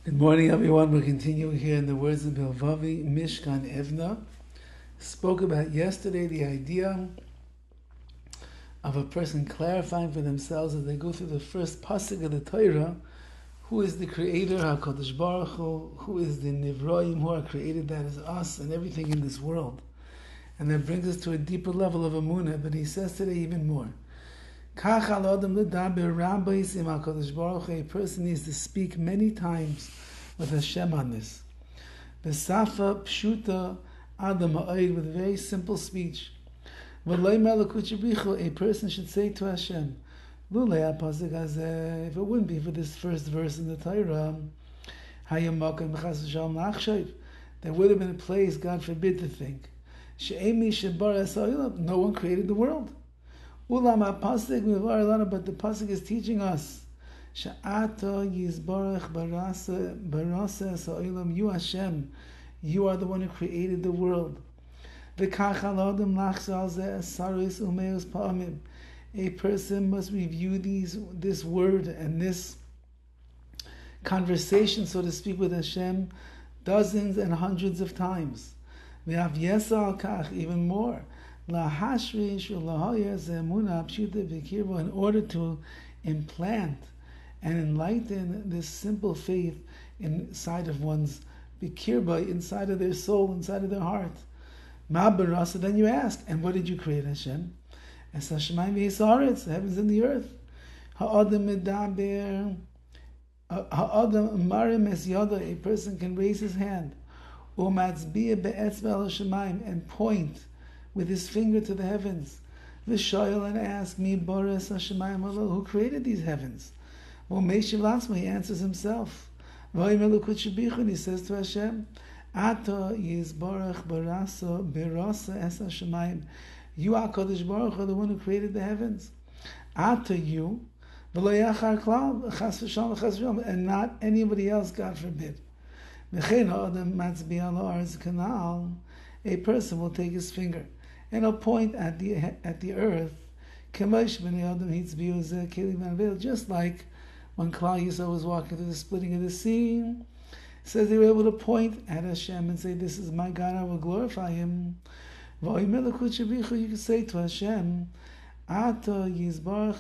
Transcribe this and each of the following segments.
Good morning, everyone. We're continuing here in the words of BILVAVI, MISHKAN, EVNEH. Spoke about yesterday the idea of a person clarifying for themselves as they go through the first pasuk of the Torah, who is the creator, HaKadosh Baruch Hu, who is the Nivroim, who are created, that is us and everything in this world. And that brings us to a deeper level of Emunah, but he says today even more. A person needs to speak many times with Hashem on this. Besafa pshuta adam ha'oid, with very simple speech. A person should say to Hashem, if it wouldn't be for this first verse in the Torah, there would have been a place, God forbid, to think, no one created the world. But the pasuk is teaching us, you Hashem, you are the one who created the world. A person must review this word and this conversation, so to speak, with Hashem dozens and hundreds of times. Even more. In order to implant and enlighten this simple faith inside of one's bikirba, inside of their soul, inside of their heart. Then you ask, and what did you create, Hashem? As Hashemayim v'Haaretz, the heavens and the earth. A person can raise his hand, and point with his finger to the heavens, v'shoyel, and ask, Mi bores Hashemayim alo, who created these heavens? Meishiv latzma, he answers himself. And he says to Hashem, Ato yizborach berasa es Hashemayim. You are HaKadosh Baruch Hu, the one who created the heavens. Ato you, v'lo yachar klal, chas v'shalom, and not anybody else, God forbid. V'chein ha'adam matzbi alo arz kanal, a person will take his finger and he'll point at the earth, just like when Klal Yisrael was walking through the splitting of the sea. It says they were able to point at Hashem and say, this is my God, I will glorify Him. You can say to Hashem, you are HaKadosh Baruch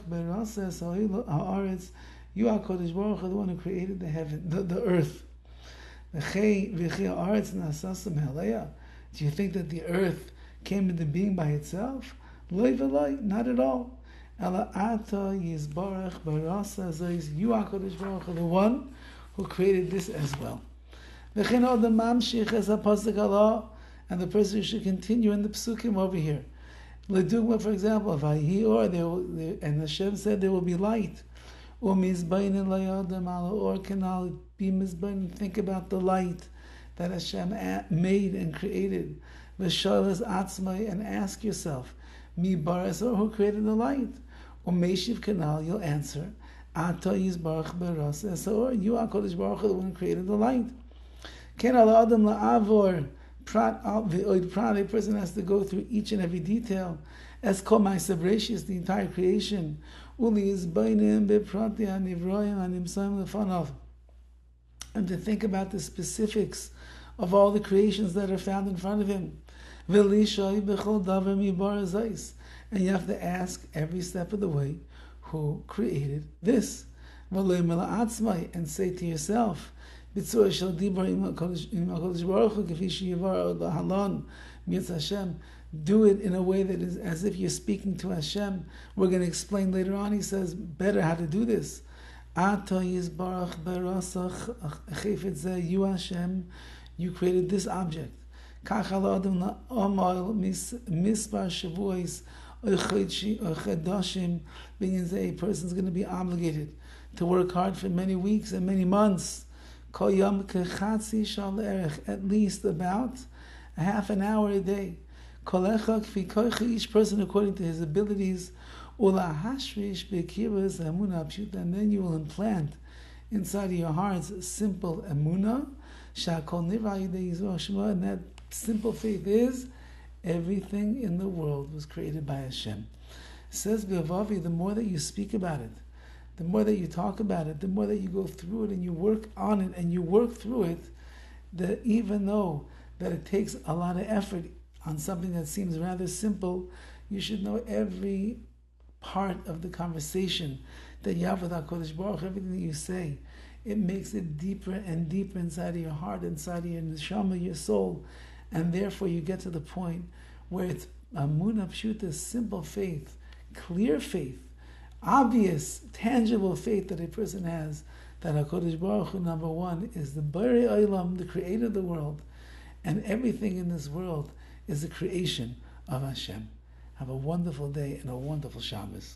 Hu, the one who created the earth. Do you think that the earth came into being by itself? Not at all. You are HaKadosh Baruch Hu, the one who created this as well. And the person should continue in the psukim over here. For example, and Hashem said there will be light. Or canal be mizbain. Think about the light that Hashem made and created. And ask yourself, Mi baras, or who created the light? Or Meishiv Kanal, you'll answer, Ata Yizbarach Berasa, or you are HaKadosh Baruch Hu, the one who created the light. Ken ala adam la'avor prat v'oid prat, a person has to go through each and every detail. As kol ma'asav reshis, the entire creation. Uli yizbainim beprati hanivroim hanimsaim lefanav, and to think about the specifics of all the creations that are found in front of him. And you have to ask every step of the way, who created this? And say to yourself, do it in a way that is as if you're speaking to Hashem. We're going to explain later on, he says, better how to do this. You Hashem, you created this object. A person is going to be obligated to work hard for many weeks and many months. At least about a half an hour a day. Each person according to his abilities. And then you will implant inside of your hearts simple emunah. And that simple faith is everything in the world was created by Hashem. It says BILVAVI, the more that you speak about it, the more that you talk about it, the more that you go through it and you work on it and you work through it, that even though that it takes a lot of effort on something that seems rather simple, you should know every part of the conversation that you have with HaKadosh Baruch Hu, everything that you say, it makes it deeper and deeper inside of your heart, inside of your neshama, your soul, and therefore you get to the point where it's amunah pshuta, simple faith, clear faith, obvious, tangible faith that a person has, that HaKadosh Baruch Hu, number one, is the Borei Olam, the creator of the world, and everything in this world is the creation of Hashem. Have a wonderful day and a wonderful Shabbos.